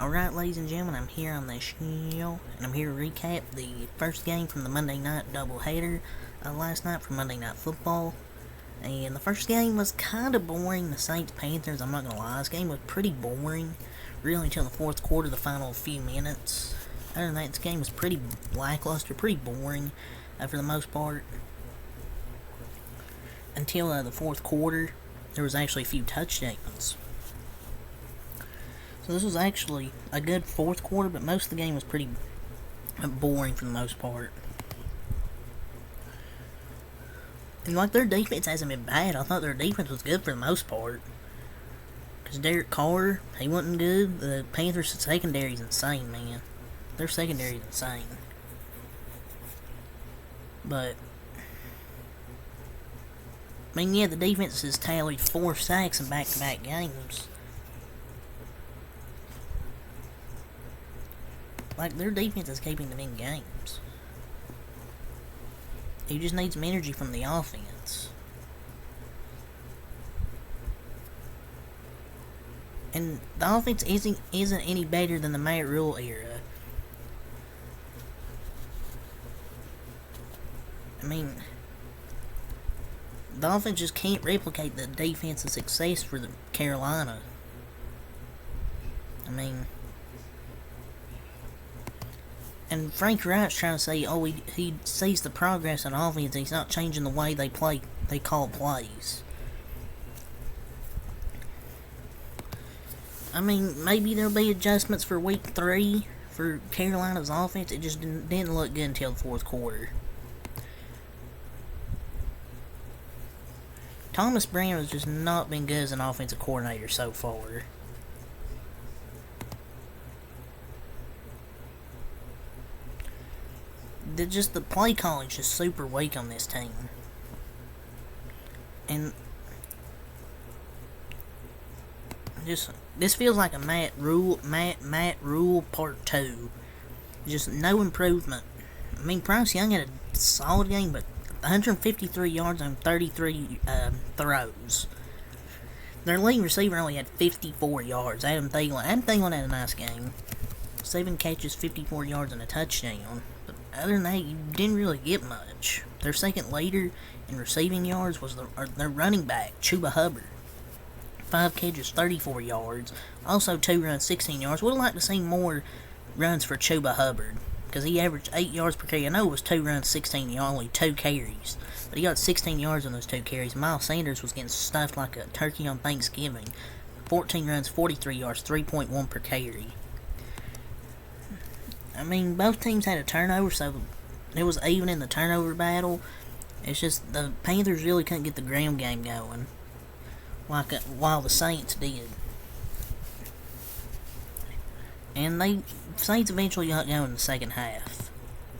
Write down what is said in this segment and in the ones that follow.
Alright, ladies and gentlemen, I'm here on the show, and I'm here to recap the first game from the Monday night doubleheader last night for Monday Night Football. And the first game was kind of boring, the Saints-Panthers, I'm not going to lie. This game was pretty boring, really until the fourth quarter, the final few minutes. Other than that, this game was pretty lackluster, pretty boring for the most part. Until the fourth quarter, there was actually a few touchdowns. So this was actually a good fourth quarter, but most of the game was pretty boring for the most part. And like, their defense hasn't been bad. I thought their defense was good for the most part. Because Derek Carr, he wasn't good. The Panthers' secondary is insane, man. Their secondary is insane. But I mean, yeah, the defense has tallied 4 sacks in back-to-back games. Like, their defense is keeping them in games. He just needs some energy from the offense. And the offense isn't any better than the Matt Rule era. I mean, the offense just can't replicate the defensive success for the Carolina. I mean, and Frank Wright's trying to say, oh, he sees the progress in offense. He's not changing the way they call plays. I mean, maybe there'll be adjustments for week 3 for Carolina's offense. It just didn't look good until the fourth quarter. Thomas Brown has just not been good as an offensive coordinator so far. The play calling is just super weak on this team. And this feels like a Matt Rule Part 2. Just no improvement. I mean, Bryce Young had a solid game, but 153 yards on 33 throws. Their leading receiver only had 54 yards. Adam Thielen had a nice game. 7 catches, 54 yards, and a touchdown. But other than that, you didn't really get much. Their second leader in receiving yards was their running back, Chuba Hubbard. 5 catches, 34 yards. Also 2 runs, 16 yards. Would have liked to see more runs for Chuba Hubbard, because he averaged 8 yards per carry. I know it was 2 runs, 16 yards, only 2 carries. But he got 16 yards on those 2 carries. Miles Sanders was getting stuffed like a turkey on Thanksgiving. 14 runs, 43 yards, 3.1 per carry. I mean, both teams had a turnover, so it was even in the turnover battle. It's just the Panthers really couldn't get the ground game going, while the Saints did. And the Saints eventually got going in the second half.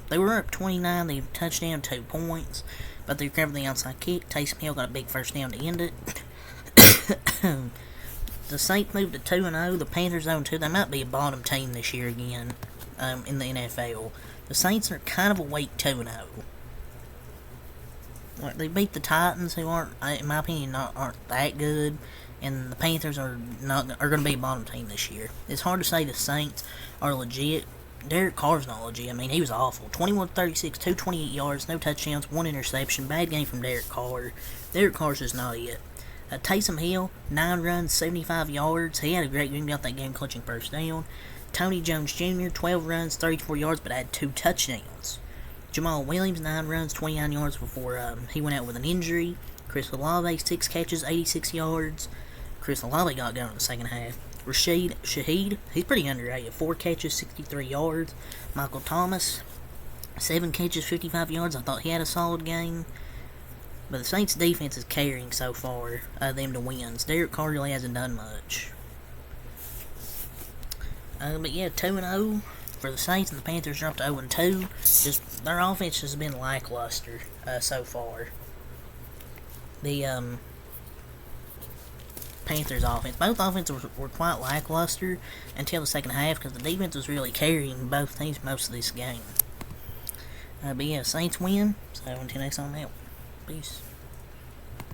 They were up 29, they touchdown 2 points, but they recovered the onside kick. Taysom Hill got a big first down to end it. The Saints moved to 2-0, the Panthers 0-2. They might be a bottom team this year again in the NFL. The Saints are kind of a weak 2-0. Like, they beat the Titans, who aren't, in my opinion, aren't that good, and the Panthers are going to be a bottom team this year. It's hard to say the Saints are legit. Derek Carr's not legit. I mean, he was awful. 21-36, 228 yards, no touchdowns, 1 interception. Bad game from Derek Carr. Derek Carr's just not it. Taysom Hill, 9 runs, 75 yards. He had a great game, got that game clutching first down. Tony Jones Jr., 12 runs, 34 yards, but had 2 touchdowns. Jamal Williams, 9 runs, 29 yards before he went out with an injury. Chris Olave, 6 catches, 86 yards. Chris Olave got going in the second half. Rashid Shaheed, he's pretty underrated. 4 catches, 63 yards. Michael Thomas, 7 catches, 55 yards. I thought he had a solid game. But the Saints' defense is carrying so far them to wins. Derek Carr really hasn't done much. But yeah, 2-0 for the Saints, and the Panthers dropped to 0-2. Just their offense has been lackluster so far. The Panthers' offense, both offenses were quite lackluster until the second half, because the defense was really carrying both teams most of this game. But yeah, Saints win. So until next time, I'm out. Peace.